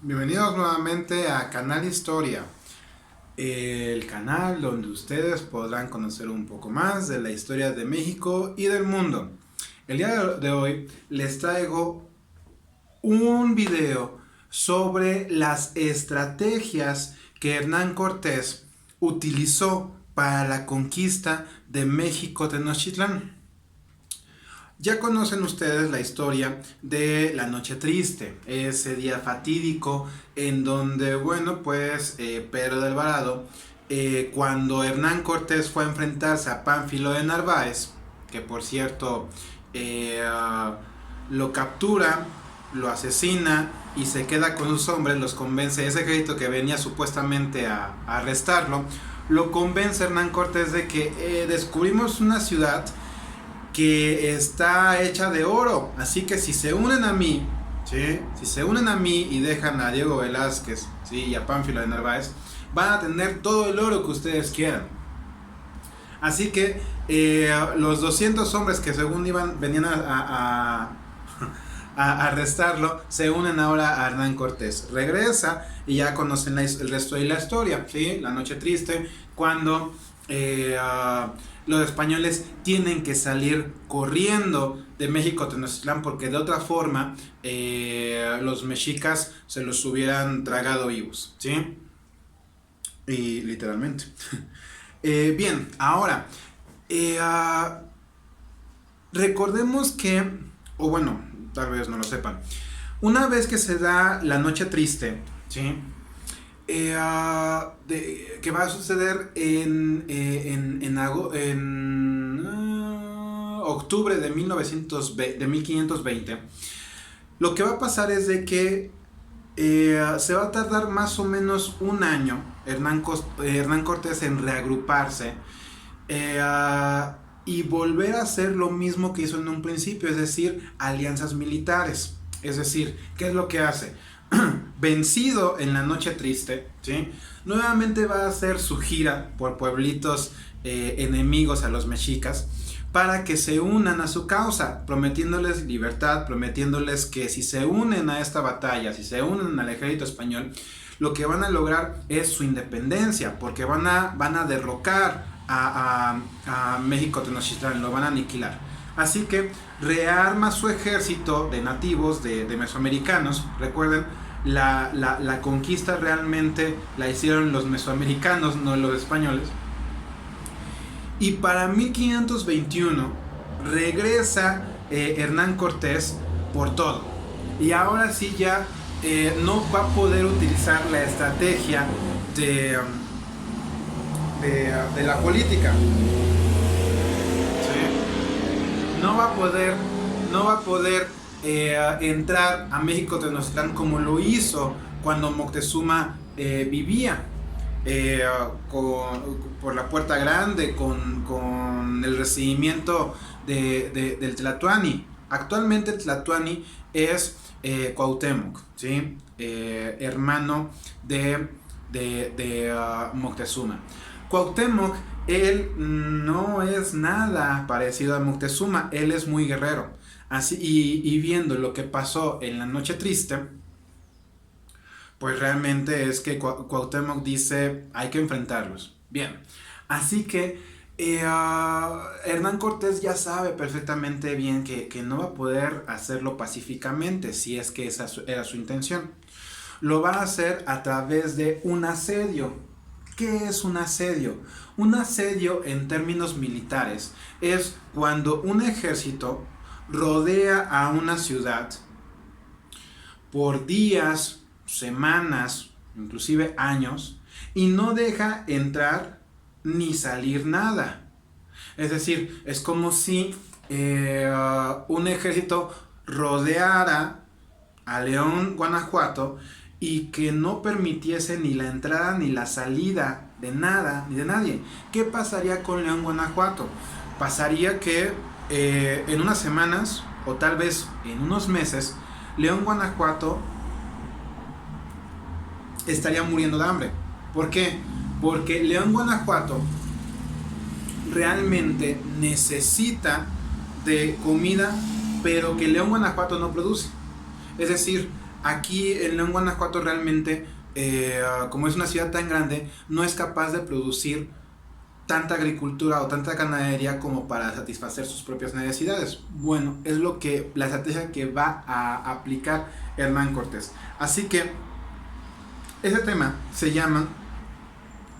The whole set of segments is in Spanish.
Bienvenidos nuevamente a Canal Historia, el canal donde ustedes podrán conocer un poco más de la historia de México y del mundo. El día de hoy les traigo un video sobre las estrategias que Hernán Cortés utilizó para la conquista de México Tenochtitlán. Ya conocen ustedes la historia de la Noche Triste, ese día fatídico en donde, Pedro de Alvarado, cuando Hernán Cortés fue a enfrentarse a Pánfilo de Narváez, que por cierto lo captura, lo asesina y se queda con sus hombres, los convence, ese ejército que venía supuestamente a arrestarlo, lo convence Hernán Cortés de que descubrimos una ciudad que está hecha de oro, así que si se unen a mí, ¿sí? Si se unen a mí y dejan a Diego Velázquez, ¿sí? Y a Pánfilo de Narváez, van a tener todo el oro que ustedes quieran. Así que los 200 hombres que según venían a arrestarlo, se unen ahora a Hernán Cortés. Regresa y ya conocen el resto de la historia, ¿sí? La Noche Triste, cuando los españoles tienen que salir corriendo de México a Tenochtitlán porque de otra forma los mexicas se los hubieran tragado vivos, ¿sí? Y literalmente. Bien, ahora recordemos que, o bueno, tal vez no lo sepan, una vez que se da la Noche Triste, ¿sí? Que va a suceder en octubre de 1520. Lo que va a pasar es de que se va a tardar más o menos un año Hernán Cortés en reagruparse y volver a hacer lo mismo que hizo en un principio, es decir, alianzas militares. Es decir, ¿qué es lo que hace? Vencido en la Noche Triste, ¿sí? Nuevamente va a hacer su gira por pueblitos enemigos a los mexicas para que se unan a su causa, prometiéndoles libertad, prometiéndoles que si se unen a esta batalla, si se unen al ejército español, lo que van a lograr es su independencia, porque van a derrocar a México Tenochtitlán, lo van a aniquilar. Así que rearma su ejército de nativos, de mesoamericanos. Recuerden, la conquista realmente la hicieron los mesoamericanos, no los españoles. Y para 1521 regresa Hernán Cortés por todo. Y ahora sí ya no va a poder utilizar la estrategia de la política. No va a poder entrar a México Tenochtitlán como lo hizo cuando Moctezuma vivía por la Puerta Grande con el recibimiento del Tlatoani. Actualmente el Tlatoani es Cuauhtémoc, ¿sí? Hermano de Moctezuma. Cuauhtémoc, él no es nada parecido a Moctezuma, él es muy guerrero. Así, y viendo lo que pasó en la Noche Triste, pues realmente es que Cuauhtémoc dice, hay que enfrentarlos. Bien, así que Hernán Cortés ya sabe perfectamente bien que no va a poder hacerlo pacíficamente, si es que esa era su intención. Lo va a hacer a través de un asedio. ¿Qué es un asedio? Un asedio en términos militares es cuando un ejército rodea a una ciudad por días, semanas, inclusive años, y no deja entrar ni salir nada. Es decir, es como si un ejército rodeara a León, Guanajuato, y que no permitiese ni la entrada ni la salida de nada ni de nadie. ¿Qué pasaría con León, Guanajuato? Pasaría que en unas semanas o tal vez en unos meses León, Guanajuato estaría muriendo de hambre. ¿Por qué? Porque León, Guanajuato realmente necesita de comida, pero que León, Guanajuato no produce. Es decir, Aquí en León, Guanajuato realmente, como es una ciudad tan grande, no es capaz de producir tanta agricultura o tanta ganadería como para satisfacer sus propias necesidades. Bueno, es lo que la estrategia que va a aplicar Hernán Cortés. Así que ese tema se llama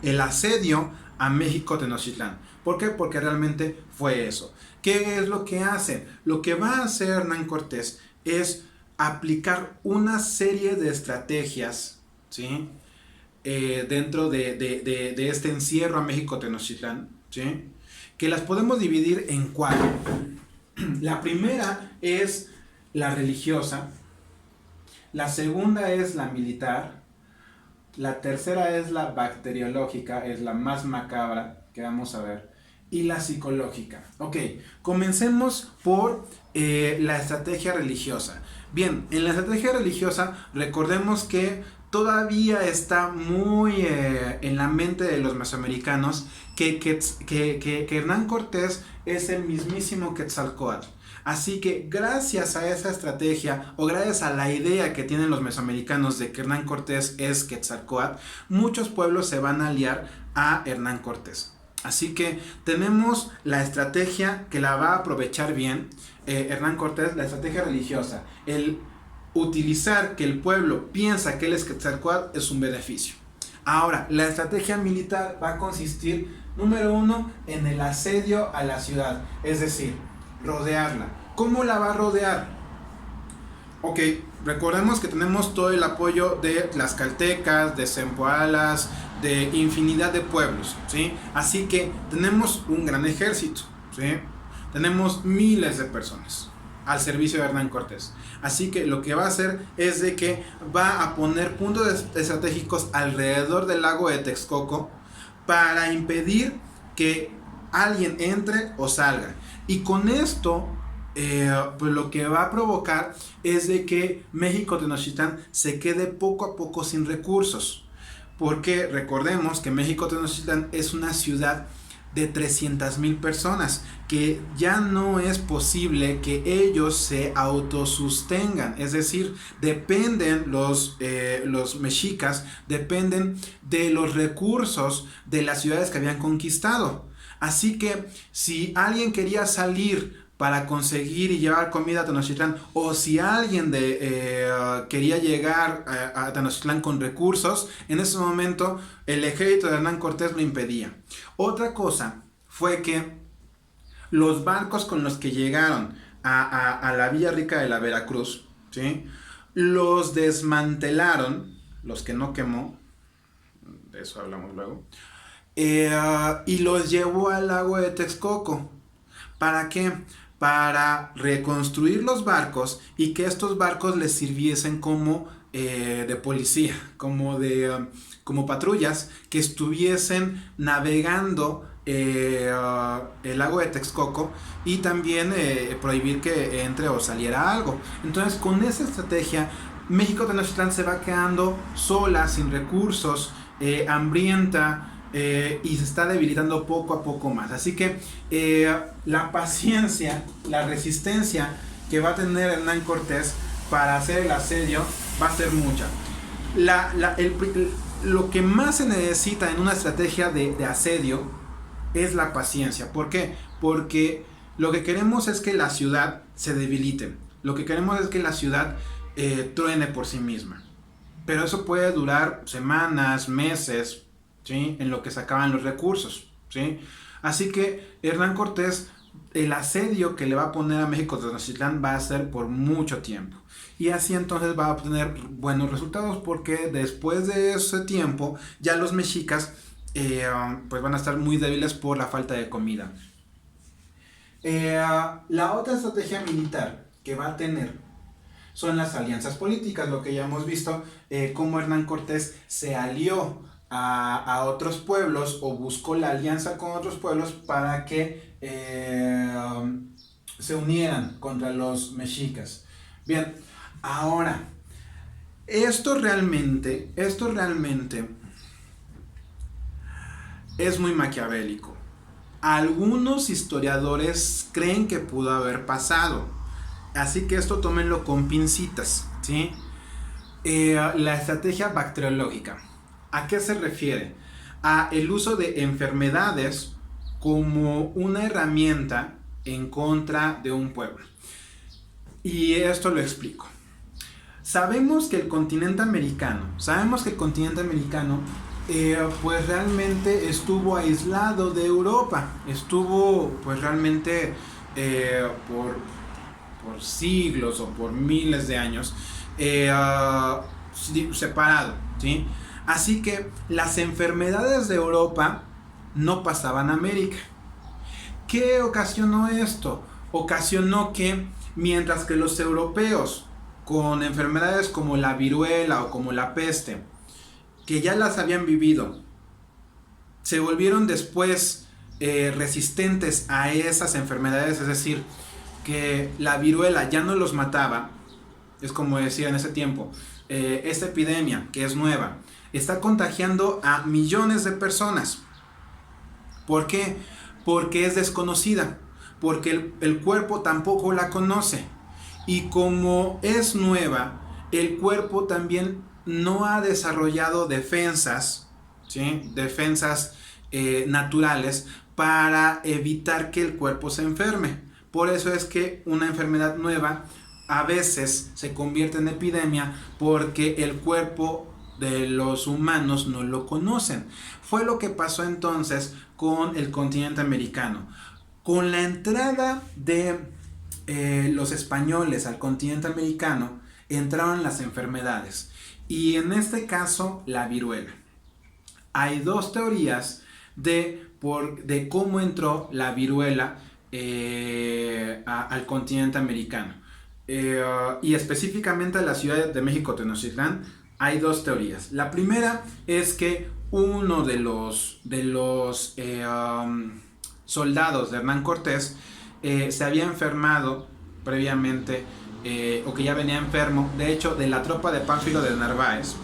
el asedio a México Tenochtitlán. ¿Por qué? Porque realmente fue eso. ¿Qué es lo que hace? Lo que va a hacer Hernán Cortés es aplicar una serie de estrategias, ¿sí? Dentro de este encierro a México Tenochtitlán, ¿sí? Que las podemos dividir en cuatro. La primera es la religiosa, la segunda es la militar, la tercera es la bacteriológica, es la más macabra que vamos a ver, y la psicológica. Ok, comencemos por la estrategia religiosa. Bien, en la estrategia religiosa recordemos que todavía está muy en la mente de los mesoamericanos que Hernán Cortés es el mismísimo Quetzalcóatl. Así que gracias a esa estrategia o gracias a la idea que tienen los mesoamericanos de que Hernán Cortés es Quetzalcóatl, muchos pueblos se van a aliar a Hernán Cortés. Así que tenemos la estrategia que la va a aprovechar bien Hernán Cortés, la estrategia religiosa. El utilizar que el pueblo piensa que él es Quetzalcóatl es un beneficio. Ahora, la estrategia militar va a consistir, número uno, en el asedio a la ciudad, es decir, rodearla. ¿Cómo la va a rodear? Ok, recordemos que tenemos todo el apoyo de Tlaxcaltecas, de Zempoalas, de infinidad de pueblos, ¿sí? Así que tenemos un gran ejército, ¿sí? Tenemos miles de personas al servicio de Hernán Cortés. Así que lo que va a hacer es de que va a poner puntos estratégicos alrededor del lago de Texcoco para impedir que alguien entre o salga. Y con esto, pues lo que va a provocar es de que México Tenochtitlán se quede poco a poco sin recursos. Porque recordemos que México Tenochtitlán es una ciudad de 300,000 personas, que ya no es posible que ellos se autosostengan, es decir, dependen los mexicas, dependen de los recursos de las ciudades que habían conquistado. Así que si alguien quería salir para conseguir y llevar comida a Tenochtitlán, o si alguien quería llegar a Tenochtitlán con recursos, en ese momento el ejército de Hernán Cortés lo impedía. Otra cosa fue que los barcos con los que llegaron a la Villa Rica de la Veracruz, ¿sí?, los desmantelaron, los que no quemó, de eso hablamos luego, y los llevó al lago de Texcoco. ¿Para qué? Para reconstruir los barcos y que estos barcos les sirviesen como de policía, como patrullas que estuviesen navegando el lago de Texcoco, y también prohibir que entre o saliera algo. Entonces, con esa estrategia, México Tenochtitlán se va quedando sola, sin recursos, hambrienta, y se está debilitando poco a poco más. Así que la paciencia, la resistencia que va a tener Hernán Cortés para hacer el asedio va a ser mucha. Lo que más se necesita en una estrategia de asedio es la paciencia. ¿Por qué? Porque lo que queremos es que la ciudad se debilite. Lo que queremos es que la ciudad truene por sí misma. Pero eso puede durar semanas, meses, ¿sí?, en lo que se acaban los recursos, ¿sí? Así que Hernán Cortés, el asedio que le va a poner a México Tenochtitlán va a ser por mucho tiempo. Y así entonces va a obtener buenos resultados, porque después de ese tiempo ya los mexicas pues van a estar muy débiles por la falta de comida. La otra estrategia militar que va a tener son las alianzas políticas, lo que ya hemos visto, cómo Hernán Cortés se alió a otros pueblos o buscó la alianza con otros pueblos para que se unieran contra los mexicas. Bien, ahora, esto realmente es muy maquiavélico. Algunos historiadores creen que pudo haber pasado, así que esto tómenlo con pincitas, ¿sí? La estrategia bacteriológica. ¿A qué se refiere? A el uso de enfermedades como una herramienta en contra de un pueblo. Y esto lo explico. Sabemos que el continente americano pues realmente estuvo aislado de Europa, estuvo pues realmente por siglos o por miles de años separado, ¿sí? Así que las enfermedades de Europa no pasaban a América. ¿Qué ocasionó esto? Ocasionó que mientras que los europeos con enfermedades como la viruela o como la peste, que ya las habían vivido, se volvieron después resistentes a esas enfermedades, es decir, que la viruela ya no los mataba, es como decía en ese tiempo, esta epidemia que es nueva, está contagiando a millones de personas. ¿Por qué? Porque es desconocida, porque el cuerpo tampoco la conoce. Y como es nueva, el cuerpo también no ha desarrollado defensas, ¿sí? Defensas naturales para evitar que el cuerpo se enferme. Por eso es que una enfermedad nueva a veces se convierte en epidemia porque el cuerpo de los humanos no lo conocen. Fue lo que pasó entonces con el continente americano. Con la entrada de los españoles al continente americano, entraron las enfermedades. Y en este caso, la viruela. Hay dos teorías de cómo entró la viruela al continente americano. Y específicamente a la Ciudad de México, Tenochtitlán, hay dos teorías. La primera es que uno de los soldados de Hernán Cortés se había enfermado previamente, o que ya venía enfermo, de hecho, de la tropa de Pánfilo de Narváez,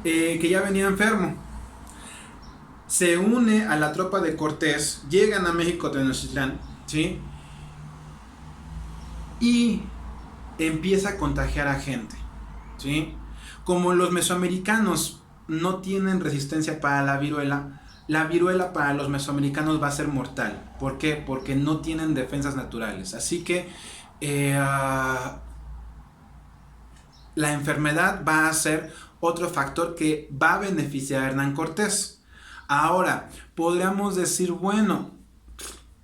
que ya venía enfermo. Se une a la tropa de Cortés, llegan a México Tenochtitlán, ¿sí? Y empieza a contagiar a gente, ¿sí? Como los mesoamericanos no tienen resistencia para la viruela para los mesoamericanos va a ser mortal. ¿Por qué? Porque no tienen defensas naturales. Así que la enfermedad va a ser otro factor que va a beneficiar a Hernán Cortés. Ahora, podríamos decir, bueno,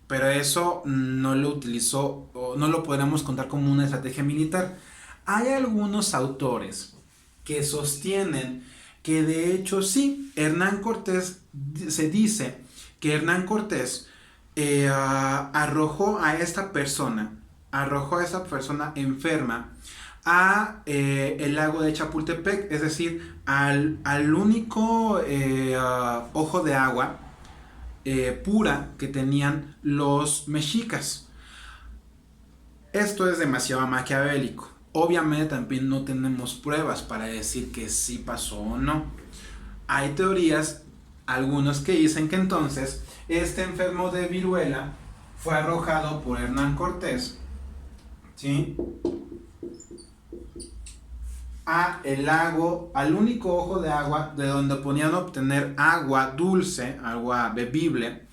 pero eso no lo utilizó, o no lo podríamos contar como una estrategia militar. Hay algunos autores que sostienen que de hecho sí, Hernán Cortés, se dice que Hernán Cortés arrojó a esta persona enferma a el lago de Chapultepec, es decir, al único ojo de agua pura que tenían los mexicas. Esto es demasiado maquiavélico. Obviamente también no tenemos pruebas para decir que sí pasó o no. Hay teorías, algunos que dicen que entonces este enfermo de viruela fue arrojado por Hernán Cortés, ¿sí?, a el lago, al único ojo de agua de donde podían obtener agua dulce, agua bebible,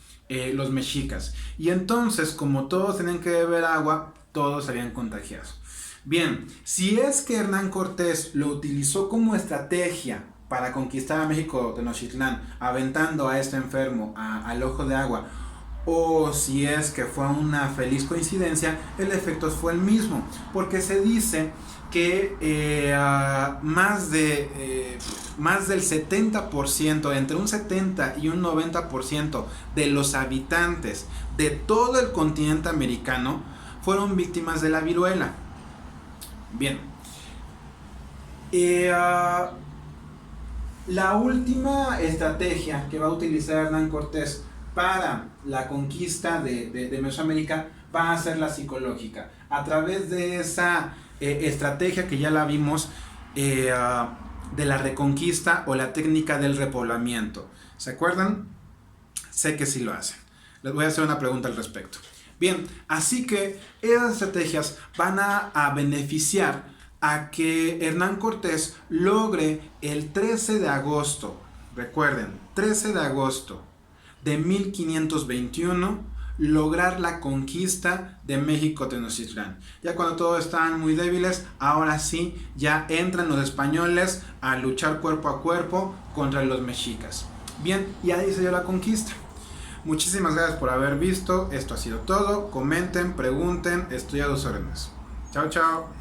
los mexicas. Y entonces, como todos tenían que beber agua, todos salían contagiados. Bien, si es que Hernán Cortés lo utilizó como estrategia para conquistar a México Tenochtitlán, aventando a este enfermo al ojo de agua, o si es que fue una feliz coincidencia, el efecto fue el mismo, porque se dice que más del 70%, entre un 70 y un 90% de los habitantes de todo el continente americano fueron víctimas de la viruela. Bien, la última estrategia que va a utilizar Hernán Cortés para la conquista de Mesoamérica va a ser la psicológica. A través de esa estrategia que ya la vimos, de la reconquista o la técnica del repoblamiento. ¿Se acuerdan? Sé que sí lo hacen. Les voy a hacer una pregunta al respecto. Bien, así que esas estrategias van a beneficiar a que Hernán Cortés logre el 13 de agosto, recuerden, 13 de agosto de 1521, lograr la conquista de México Tenochtitlán. Ya cuando todos estaban muy débiles, ahora sí, ya entran los españoles a luchar cuerpo a cuerpo contra los mexicas. Bien, y ahí se dio la conquista. Muchísimas gracias por haber visto, esto ha sido todo, comenten, pregunten, estoy a sus órdenes. Chao, chao.